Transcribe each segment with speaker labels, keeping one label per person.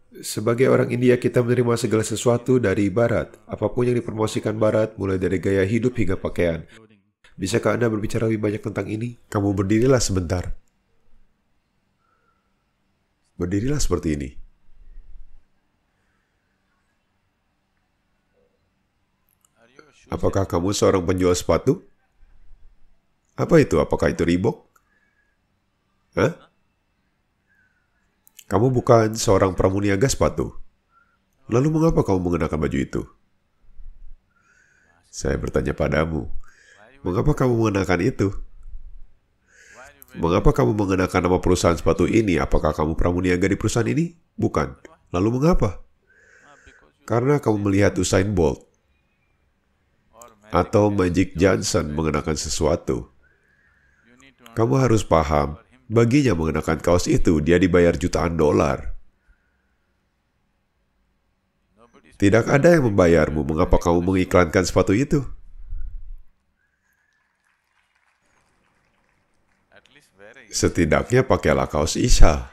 Speaker 1: Sebagai orang India, kita menerima segala sesuatu dari Barat. Apapun yang dipromosikan Barat, mulai dari gaya hidup hingga pakaian. Bisakah Anda berbicara lebih banyak tentang ini? Kamu berdirilah sebentar. Berdirilah seperti ini. Apakah kamu seorang penjual sepatu? Apa itu? Apakah itu Reebok? Hah? Kamu bukan seorang pramuniaga sepatu. Lalu mengapa kamu mengenakan baju itu? Saya bertanya padamu, mengapa kamu mengenakan itu? Mengapa kamu mengenakan nama perusahaan sepatu ini? Apakah kamu pramuniaga di perusahaan ini? Bukan. Lalu mengapa? Karena kamu melihat Usain Bolt atau Magic Johnson mengenakan sesuatu. Kamu harus paham, baginya mengenakan kaos itu, dia dibayar jutaan dolar. Tidak ada yang membayarmu, mengapa kamu mengiklankan sepatu itu? Setidaknya pakailah kaos Isha.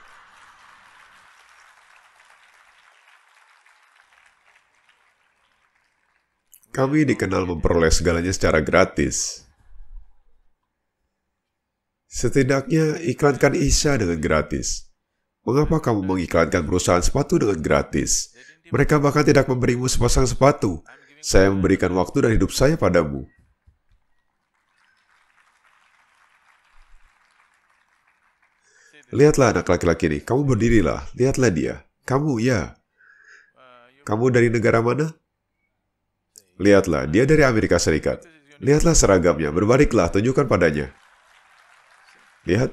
Speaker 1: Kami dikenal memperoleh segalanya secara gratis. Setidaknya iklankan Isha dengan gratis. Mengapa kamu mengiklankan perusahaan sepatu dengan gratis? Mereka bahkan tidak memberimu sepasang sepatu. Saya memberikan waktu dan hidup saya padamu. Lihatlah anak laki-laki ini. Kamu berdirilah. Lihatlah dia. Kamu, ya. Kamu dari negara mana? Lihatlah, dia dari Amerika Serikat. Lihatlah seragamnya. Berbaliklah, tunjukkan padanya. Lihat.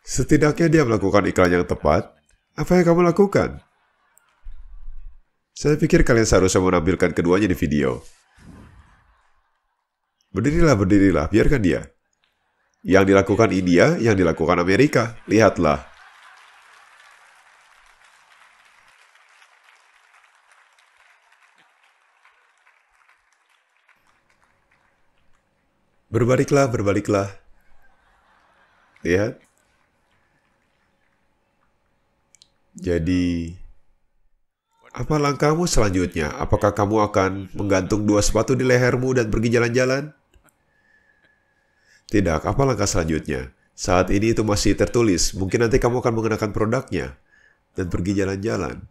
Speaker 1: Setidaknya dia melakukan iklan yang tepat. Apa yang kamu lakukan? Saya pikir kalian seharusnya menampilkan keduanya di video. Berdirilah, berdirilah. Biarkan dia. Yang dilakukan India, yang dilakukan Amerika. Lihatlah. Berbaliklah, berbaliklah. Lihat. Jadi, apa langkahmu selanjutnya? Apakah kamu akan menggantung 2 sepatu di lehermu dan pergi jalan-jalan? Tidak, apa langkah selanjutnya? Saat ini itu masih tertulis, mungkin nanti kamu akan mengenakan produknya dan pergi jalan-jalan.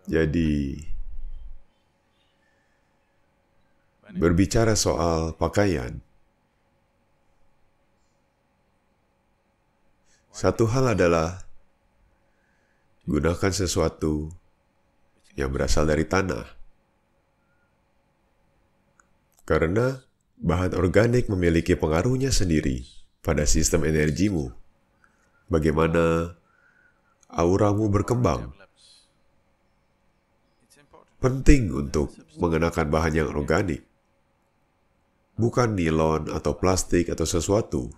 Speaker 1: Jadi, berbicara soal pakaian, satu hal adalah gunakan sesuatu yang berasal dari tanah. Karena bahan organik memiliki pengaruhnya sendiri pada sistem energimu. Bagaimana auramu berkembang. Penting untuk mengenakan bahan yang organik. Bukan nilon atau plastik atau sesuatu.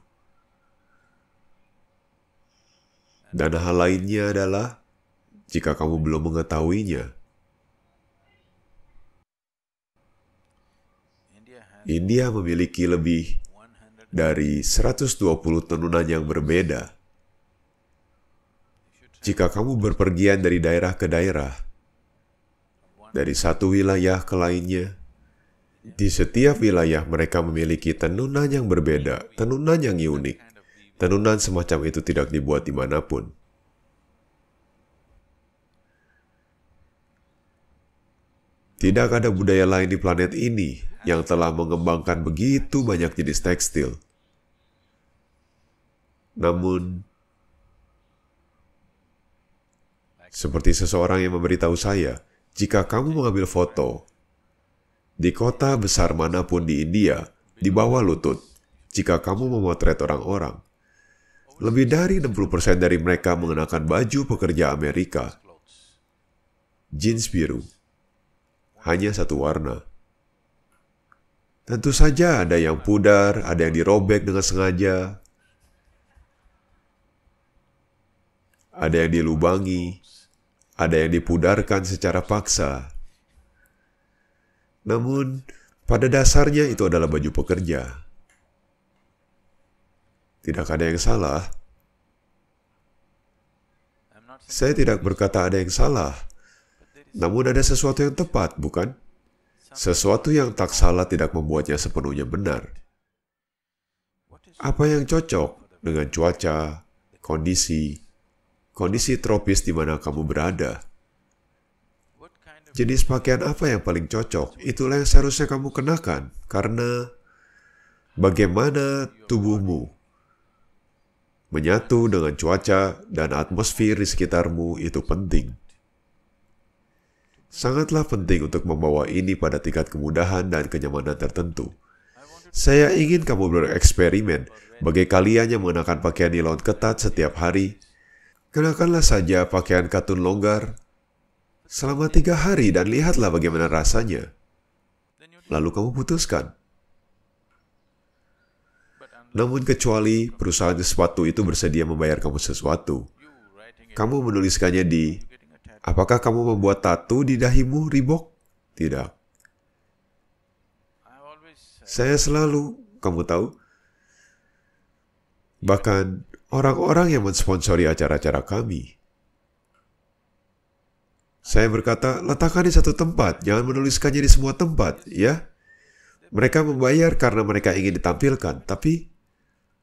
Speaker 1: Dan hal lainnya adalah, jika kamu belum mengetahuinya, India memiliki lebih dari 120 tenunan yang berbeda. Jika kamu berpergian dari daerah ke daerah, dari satu wilayah ke lainnya, di setiap wilayah mereka memiliki tenunan yang berbeda, tenunan yang unik. Tenunan semacam itu tidak dibuat dimanapun. Tidak ada budaya lain di planet ini yang telah mengembangkan begitu banyak jenis tekstil. Namun, seperti seseorang yang memberitahu saya, jika kamu mengambil foto di kota besar manapun di India, di bawah lutut, jika kamu memotret orang-orang, lebih dari 60% dari mereka mengenakan baju pekerja Amerika. Jeans biru. Hanya satu warna. Tentu saja ada yang pudar, ada yang dirobek dengan sengaja, ada yang dilubangi, ada yang dipudarkan secara paksa. Namun, pada dasarnya itu adalah baju pekerja. Tidak ada yang salah. Saya tidak berkata ada yang salah, namun ada sesuatu yang tepat, bukan? Sesuatu yang tak salah tidak membuatnya sepenuhnya benar. Apa yang cocok dengan cuaca, kondisi tropis di mana kamu berada? Jenis pakaian apa yang paling cocok? Itulah yang seharusnya kamu kenakan, karena bagaimana tubuhmu menyatu dengan cuaca dan atmosfer di sekitarmu itu penting. Sangatlah penting untuk membawa ini pada tingkat kemudahan dan kenyamanan tertentu. Saya ingin kamu bereksperimen bagi kalian yang mengenakan pakaian nilon ketat setiap hari. Kenakanlah saja pakaian katun longgar selama 3 hari dan lihatlah bagaimana rasanya. Lalu kamu putuskan. Namun kecuali perusahaan sepatu itu bersedia membayar kamu sesuatu. Kamu menuliskannya di, apakah kamu membuat tato di dahimu, Reebok? Tidak. Saya selalu, kamu tahu, bahkan orang-orang yang mensponsori acara-acara kami. Saya berkata, letakkan di satu tempat, jangan menuliskannya di semua tempat, ya. Mereka membayar karena mereka ingin ditampilkan, tapi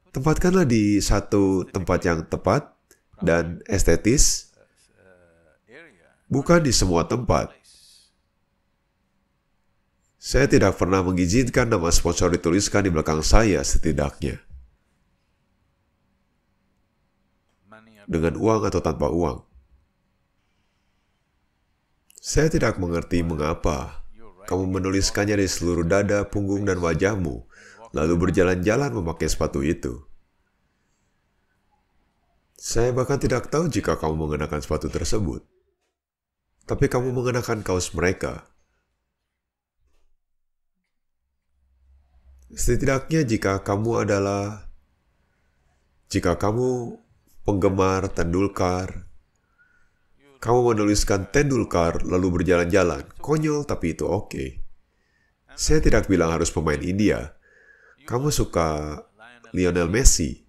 Speaker 1: tempatkanlah di satu tempat yang tepat dan estetis, bukan di semua tempat. Saya tidak pernah mengizinkan nama sponsor dituliskan di belakang saya setidaknya. Dengan uang atau tanpa uang. Saya tidak mengerti mengapa kamu menuliskannya di seluruh dada, punggung, dan wajahmu, lalu berjalan-jalan memakai sepatu itu. Saya bahkan tidak tahu jika kamu mengenakan sepatu tersebut. Tapi kamu mengenakan kaos mereka. Setidaknya jika kamu penggemar Tendulkar, kamu menuliskan Tendulkar lalu berjalan-jalan. Konyol tapi itu oke. Saya tidak bilang harus pemain India. Kamu suka Lionel Messi.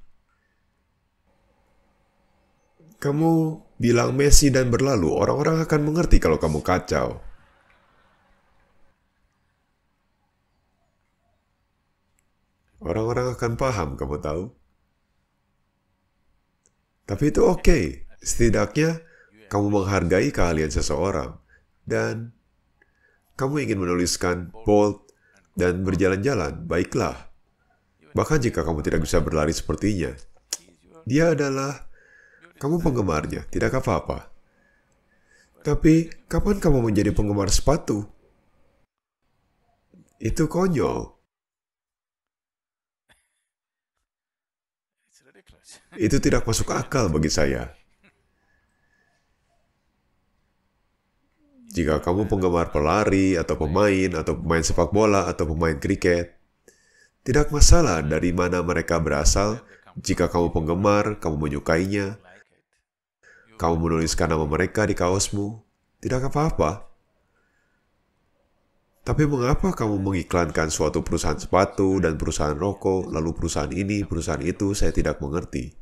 Speaker 1: Kamu bilang Messi dan berlalu, orang-orang akan mengerti kalau kamu kacau. Orang-orang akan paham, kamu tahu. Tapi itu oke. Setidaknya kamu menghargai keahlian seseorang. Dan kamu ingin menuliskan bold dan berjalan-jalan, baiklah. Bahkan jika kamu tidak bisa berlari sepertinya. Dia adalah, kamu penggemarnya, tidak apa-apa. Tapi, kapan kamu menjadi penggemar sepatu? Itu konyol. Itu tidak masuk akal bagi saya. Jika kamu penggemar pelari, atau pemain sepak bola, atau pemain kriket, tidak masalah dari mana mereka berasal. Jika kamu penggemar, kamu menyukainya, kamu menuliskan nama mereka di kaosmu, tidak apa-apa. Tapi mengapa kamu mengiklankan suatu perusahaan sepatu dan perusahaan rokok, lalu perusahaan ini, perusahaan itu, saya tidak mengerti.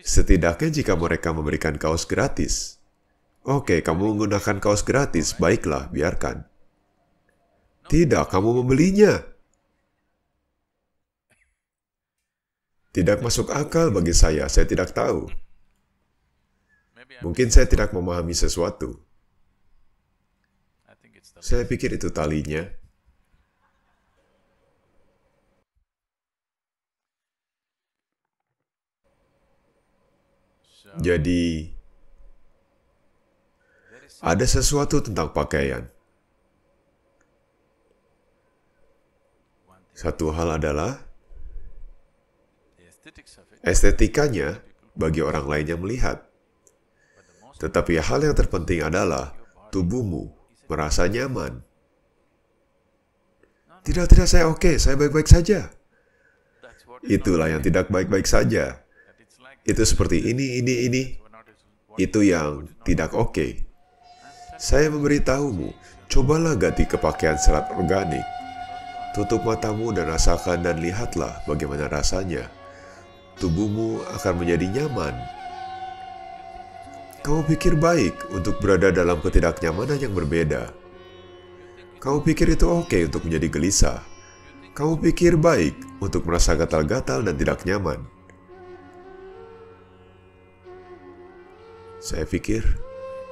Speaker 1: Setidaknya jika mereka memberikan kaos gratis. Oke, kamu menggunakan kaos gratis, baiklah, biarkan. Tidak, kamu membelinya. Tidak masuk akal bagi saya tidak tahu. Mungkin saya tidak memahami sesuatu. Saya pikir itu talinya. Jadi, ada sesuatu tentang pakaian. Satu hal adalah estetikanya bagi orang lain yang melihat. Tetapi hal yang terpenting adalah tubuhmu merasa nyaman. Tidak, saya oke, saya baik-baik saja. Itulah yang tidak baik-baik saja. Itu seperti ini. Itu yang tidak oke. Saya memberitahumu, cobalah ganti ke pakaian serat organik. Tutup matamu dan rasakan dan lihatlah bagaimana rasanya. tubuhmu akan menjadi nyaman. Kamu pikir baik untuk berada dalam ketidaknyamanan yang berbeda. Kamu pikir itu oke untuk menjadi gelisah. Kamu pikir baik untuk merasa gatal-gatal dan tidak nyaman. Saya pikir,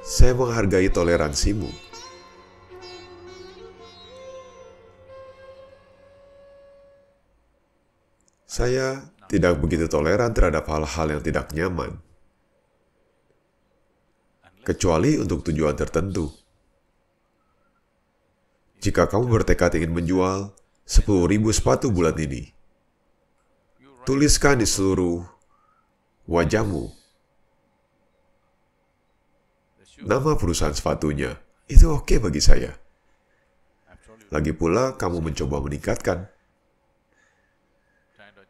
Speaker 1: saya menghargai toleransimu. Saya tidak begitu toleran terhadap hal-hal yang tidak nyaman, kecuali untuk tujuan tertentu. Jika kamu bertekad ingin menjual 10.000 sepatu bulan ini, tuliskan di seluruh wajahmu nama perusahaan sepatunya. Itu oke bagi saya. Lagi pula kamu mencoba meningkatkan,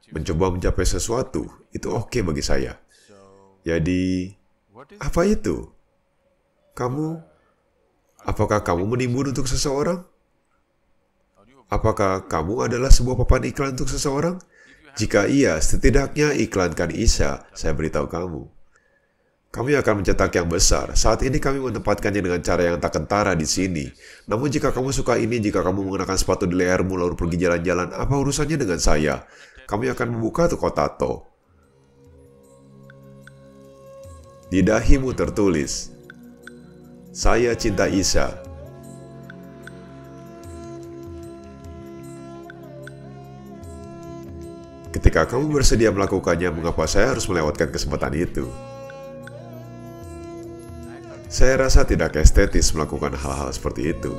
Speaker 1: mencoba mencapai sesuatu, itu oke bagi saya. Jadi, apa itu? Apakah kamu menimbun untuk seseorang? Apakah kamu adalah sebuah papan iklan untuk seseorang? Jika iya, setidaknya iklankan Isa, saya beritahu kamu. Kami akan mencetak yang besar. Saat ini kami menempatkannya dengan cara yang tak kentara di sini. Namun jika kamu suka ini, jika kamu mengenakan sepatu di lehermu lalu pergi jalan-jalan, apa urusannya dengan saya? Kami akan membuka toko tato. Di dahimu tertulis, "Saya cinta Isa." Ketika kamu bersedia melakukannya, mengapa saya harus melewatkan kesempatan itu? Saya rasa tidak estetis melakukan hal-hal seperti itu.